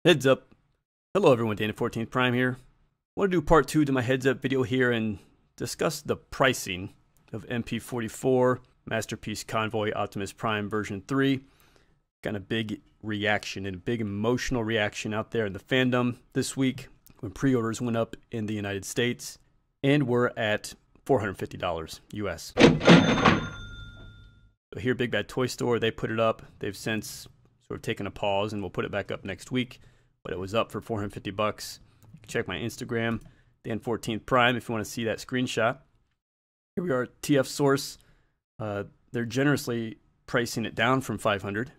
Heads up. Hello everyone, Dana 14th Prime here. I want to do part 2 to my heads up video here and discuss the pricing of MP-44 Masterpiece Convoy Optimus Prime version 3. Kind of big reaction and big emotional reaction out there in the fandom this week when pre-orders went up in the United States and we're at $450 US. So here, Big Bad Toy Store, they put it up. They've since sort of taken a pause and we'll put it back up next week. But it was up for 450 bucks. You can check my Instagram, Dan 14th Prime, if you want to see that screenshot. Here we are, TF Source. They're generously pricing it down from 500,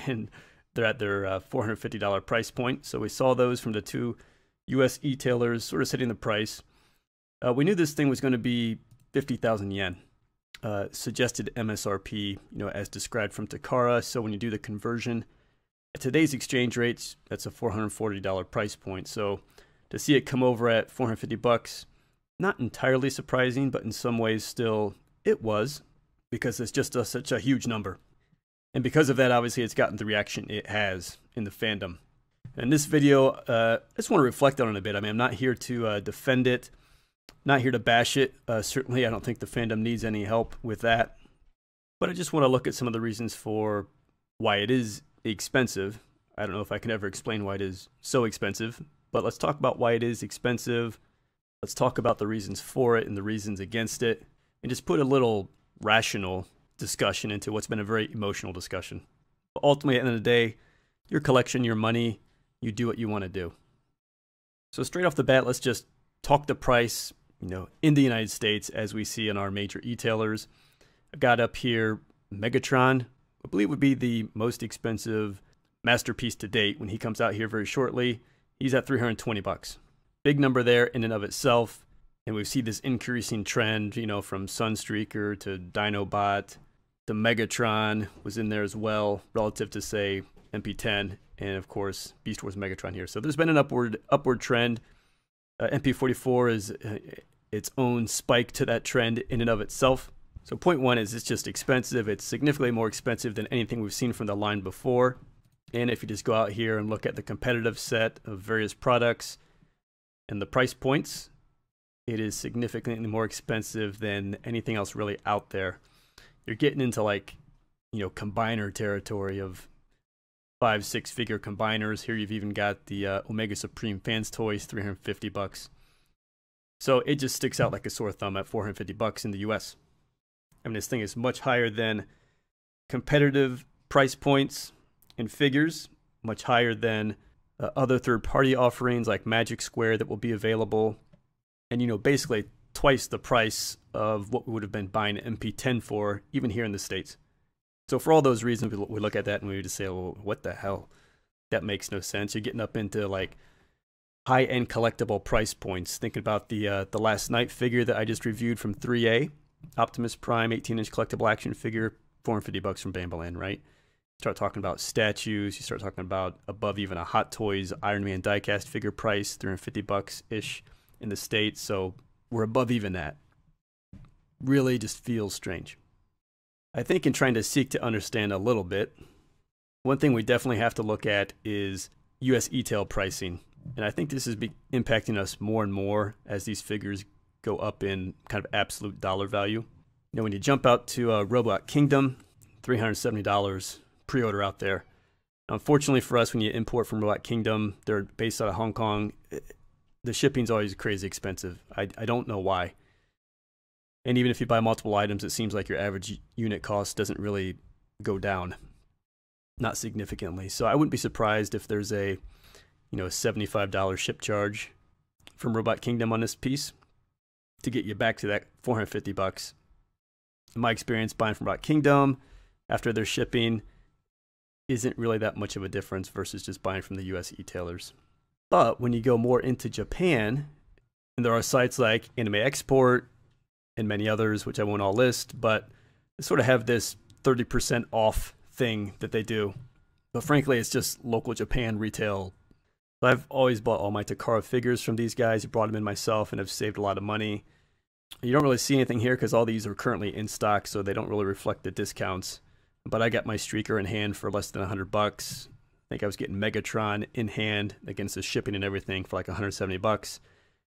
and they're at their $450 price point. So we saw those from the two U.S. e-tailers sort of setting the price. We knew this thing was going to be 50,000 yen. Suggested MSRP, as described from Takara. So when you do the conversion, at today's exchange rates, that's a $440 price point. So to see it come over at 450 bucks, not entirely surprising, but in some ways still it was, because it's just such a huge number. And because of that, obviously it's gotten the reaction it has in the fandom. In this video, I just want to reflect on it a bit. I mean, I'm not here to defend it, not here to bash it. Certainly, I don't think the fandom needs any help with that. But I just want to look at some of the reasons for why it is expensive. I don't know if I can ever explain why it is so expensive, but let's talk about why it is expensive. Let's talk about the reasons for it and the reasons against it, and just put a little rational discussion into what's been a very emotional discussion. But ultimately, at the end of the day, your collection, your money, you do what you want to do. So straight off the bat, let's just talk the price, in the United States as we see in our major e-tailers. I've got up here Megatron. I believe would be the most expensive masterpiece to date. When he comes out here very shortly, he's at 320 bucks. Big number there in and of itself. And we see this increasing trend, from Sunstreaker to Dinobot to Megatron was in there as well, relative to, say, MP-10 and, of course, Beast Wars Megatron here. So there's been an upward trend. MP-44 is its own spike to that trend in and of itself. So point one is it's just expensive. It's significantly more expensive than anything we've seen from the line before. And if you just go out here and look at the competitive set of various products and the price points, it is significantly more expensive than anything else really out there. You're getting into combiner territory of 5-6 figure combiners. Here you've even got the Omega Supreme Fans Toys, 350 bucks. So it just sticks out like a sore thumb at 450 bucks in the US. I mean, this thing is much higher than competitive price points and figures, much higher than other third-party offerings like Magic Square that will be available. And, basically twice the price of what we would have been buying an MP-10 for, even here in the States. So for all those reasons, we look at that and we just say, well, what the hell? That makes no sense. You're getting up into high-end collectible price points. Thinking about the Last Night figure that I just reviewed from 3A. Optimus Prime 18-inch collectible action figure, 450 bucks from Bamboland, right? Start talking about statues, you start talking about above even a Hot Toys Iron Man diecast figure price, 350 bucks-ish in the States, so we're above even that. Really just feels strange. I think in trying to seek to understand a little bit, one thing we definitely have to look at is US e-tail pricing, and I think this is impacting us more and more as these figures go up in kind of absolute dollar value. When you jump out to Robot Kingdom, $370 pre-order out there. Now, unfortunately for us, when you import from Robot Kingdom, they're based out of Hong Kong. The shipping's always crazy expensive. I don't know why. And even if you buy multiple items, it seems like your average unit cost doesn't really go down, not significantly. So I wouldn't be surprised if there's a $75 ship charge from Robot Kingdom on this piece to get you back to that 450 bucks. In my experience, buying from Robot Kingdom after their shipping isn't really that much of a difference versus just buying from the US e-tailers. But when you go more into Japan, and there are sites like Anime Export and many others, which I won't all list, but they sort of have this 30% off thing that they do. But frankly, it's just local Japan retail. I've always bought all my Takara figures from these guys. I brought them in myself and have saved a lot of money. You don't really see anything here because all these are currently in stock, so they don't really reflect the discounts. But I got my streaker in hand for less than 100 bucks. I think I was getting Megatron in hand against the shipping and everything for like $170.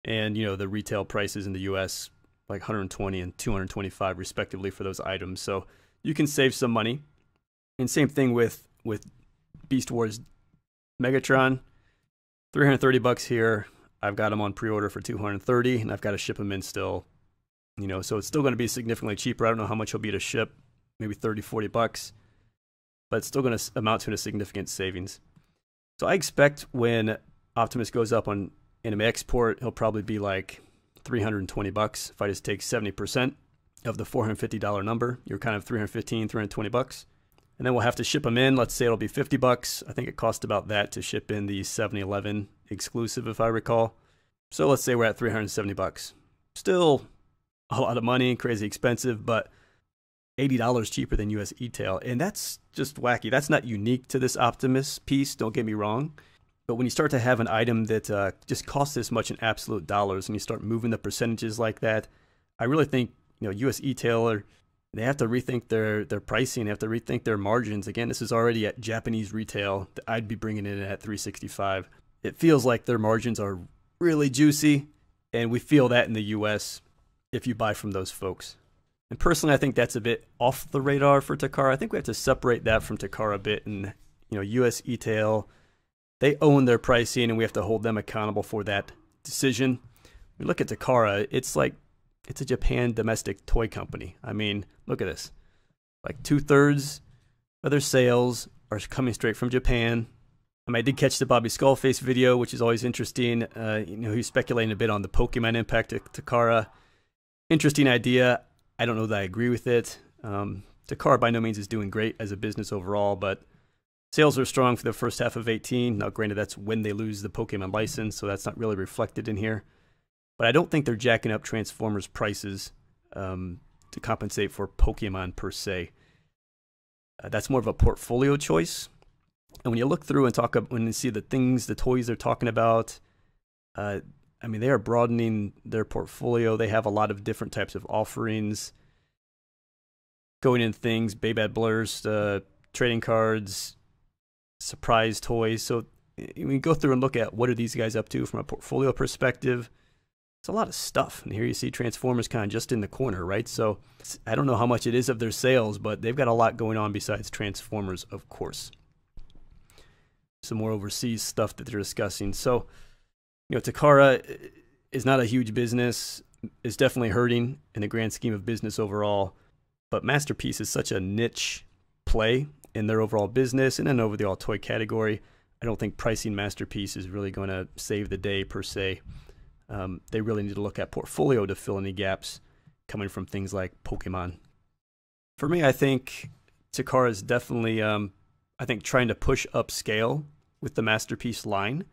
And, you know, the retail prices in the US, like 120 and 225 respectively for those items. So you can save some money. And same thing with Beast Wars Megatron, $330 here. I've got them on pre-order for $230, and I've got to ship them in still. You know, so it's still going to be significantly cheaper. I don't know how much it'll be to ship, maybe $30, $40, but it's still going to amount to a significant savings. So I expect when Optimus goes up on Anime Export, he'll probably be like $320 if I just take 70% of the $450 number. You're kind of $315, $320. And then we'll have to ship them in. Let's say it'll be $50. I think it cost about that to ship in the 7-Eleven exclusive, if I recall. So let's say we're at $370. Still a lot of money, crazy expensive, but $80 cheaper than US e-tail. And that's just wacky. That's not unique to this Optimus piece, don't get me wrong. But when you start to have an item that just costs this much in absolute dollars and you start moving the percentages like that, I really think, you know, US e-tailer, they have to rethink their pricing. They have to rethink their margins. Again, this is already at Japanese retail. I'd be bringing it in at $365. It feels like their margins are really juicy, and we feel that in the US if you buy from those folks. And personally, I think that's a bit off the radar for Takara. I think we have to separate that from Takara a bit. And, you know, US e-tail, they own their pricing, and we have to hold them accountable for that decision. We look at Takara, it's like, it's a Japan domestic toy company. I mean, look at this. Like 2/3 of their sales are coming straight from Japan. I mean, I did catch the Bobby Skullface video, which is always interesting. You know, he's speculating a bit on the Pokemon impact of Takara. Interesting idea. I don't know that I agree with it. Takara by no means is doing great as a business overall, but sales are strong for the first half of 18. Now, granted, that's when they lose the Pokemon license, so that's not really reflected in here. But I don't think they're jacking up Transformers prices to compensate for Pokemon per se. That's more of a portfolio choice. And when you look through and when you see the things, the toys they're talking about, I mean, they are broadening their portfolio. They have a lot of different types of offerings, going in things, Baybad Blurs, trading cards, surprise toys. So when you go through and look at what are these guys up to from a portfolio perspective, it's a lot of stuff. And here you see Transformers kind of just in the corner, right? So I don't know how much it is of their sales, but they've got a lot going on besides Transformers, of course. Some more overseas stuff that they're discussing. So, you know, Takara is not a huge business. It's definitely hurting in the grand scheme of business overall. But Masterpiece is such a niche play in their overall business and then over the all toy category. I don't think pricing Masterpiece is really going to save the day per se. They really need to look at portfolio to fill any gaps coming from things like Pokemon. For me, I think Takara is definitely, I think, trying to push up scale with the Masterpiece line,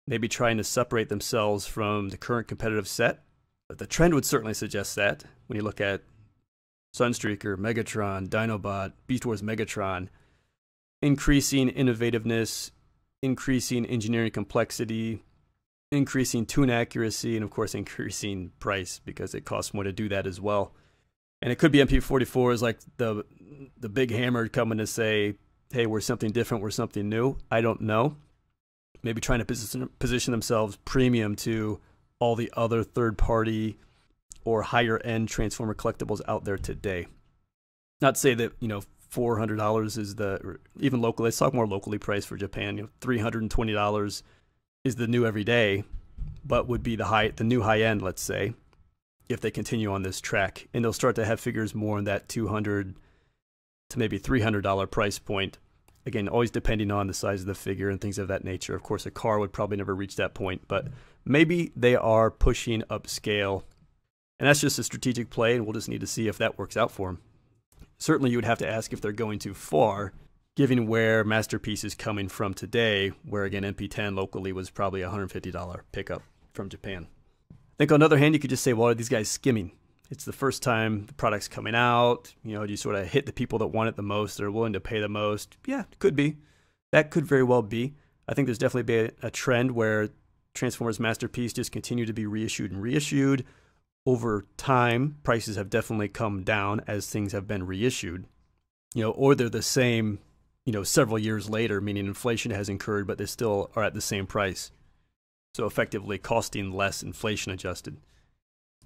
maybe trying to separate themselves from the current competitive set. But the trend would certainly suggest that when you look at Sunstreaker, Megatron, Dinobot, Beast Wars Megatron, increasing innovativeness, increasing engineering complexity, increasing tune accuracy, and of course increasing price because it costs more to do that as well. And it could be MP-44 is like the big hammer coming to say, hey, we're something different, we're something new. I don't know. Maybe trying to position themselves premium to all the other third-party or higher-end Transformer collectibles out there today. Not to say that, you know, $400 is the, even locally, let's talk more locally priced for Japan. You know, $320 is the new everyday, but would be the new high end, let's say, if they continue on this track. And they'll start to have figures more in that $200 to maybe $300 price point. Again, always depending on the size of the figure and things of that nature. Of course, a car would probably never reach that point, but maybe they are pushing up scale. And that's just a strategic play, and we'll just need to see if that works out for them. Certainly, you would have to ask if they're going too far, given where Masterpiece is coming from today, where, again, MP10 locally was probably a $150 pickup from Japan. I think on the other hand, you could just say, well, are these guys skimming? It's the first time the product's coming out. You know, do you sort of hit the people that want it the most? They're willing to pay the most. Yeah, it could be. That could very well be. I think there's definitely been a trend where Transformers Masterpiece just continue to be reissued and reissued. Over time, prices have definitely come down as things have been reissued. You know, or they're the same several years later, meaning inflation has incurred, but they still are at the same price. So effectively costing less inflation adjusted.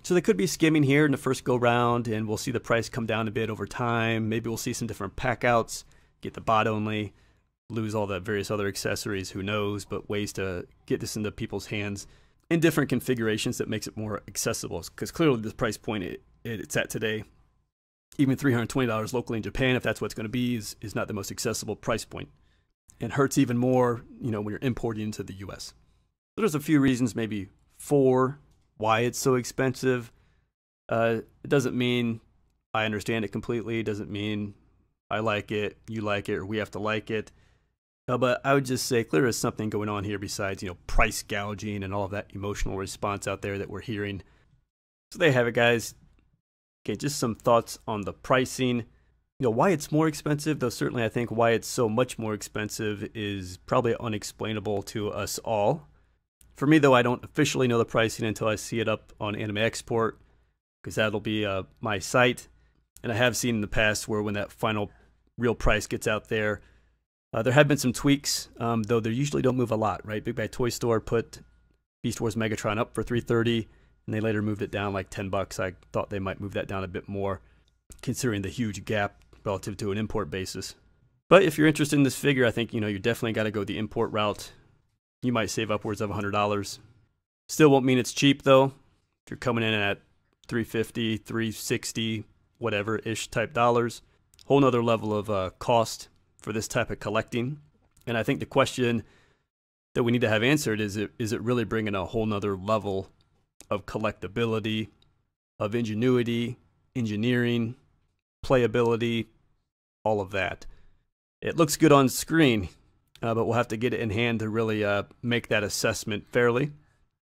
So they could be skimming here in the first go round, and we'll see the price come down a bit over time. Maybe we'll see some different pack outs, get the bot only, lose all the various other accessories, who knows, but ways to get this into people's hands in different configurations that makes it more accessible. Because clearly the price point it's at today, even $320 locally in Japan, if that's what it's going to be, is not the most accessible price point. And hurts even more, when you're importing into the US. So there's a few reasons, maybe 4, why it's so expensive. It doesn't mean I understand it completely. It doesn't mean I like it, you like it, or we have to like it. But I would just say clearly there's something going on here besides, price gouging and all of that emotional response out there that we're hearing. So there you have it, guys. Okay, just some thoughts on the pricing. Why it's more expensive, though certainly I think why it's so much more expensive is probably unexplainable to us all. For me, though, I don't officially know the pricing until I see it up on Anime Export, because that'll be my site. And I have seen in the past where when that final real price gets out there, there have been some tweaks, though they usually don't move a lot, right? Big Bad Toy Store put Beast Wars Megatron up for $330, and they later moved it down like $10. I thought they might move that down a bit more, considering the huge gap relative to an import basis. But if you're interested in this figure, I think, you definitely got to go the import route. You might save upwards of $100. Still won't mean it's cheap, though. If you're coming in at $350, $360, whatever-ish type dollars, whole nother level of cost for this type of collecting. And I think the question that we need to have answered is it really bringing a whole nother level of collectability, of ingenuity, engineering, playability, all of that. It looks good on screen, but we'll have to get it in hand to really make that assessment fairly.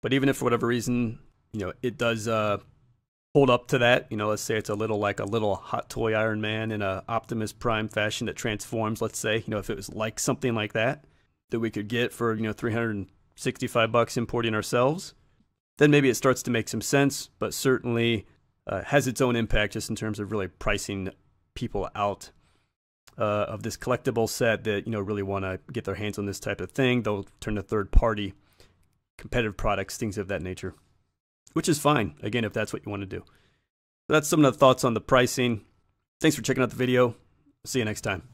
But even if for whatever reason, it does hold up to that, let's say it's like a little hot toy Iron Man in a Optimus Prime fashion that transforms, let's say, if it was like something like that we could get for, $365 importing ourselves, then maybe it starts to make some sense, but certainly has its own impact just in terms of really pricing people out of this collectible set that, really want to get their hands on this type of thing. They'll turn to third-party competitive products, things of that nature, which is fine, again, if that's what you want to do. So that's some of the thoughts on the pricing. Thanks for checking out the video. See you next time.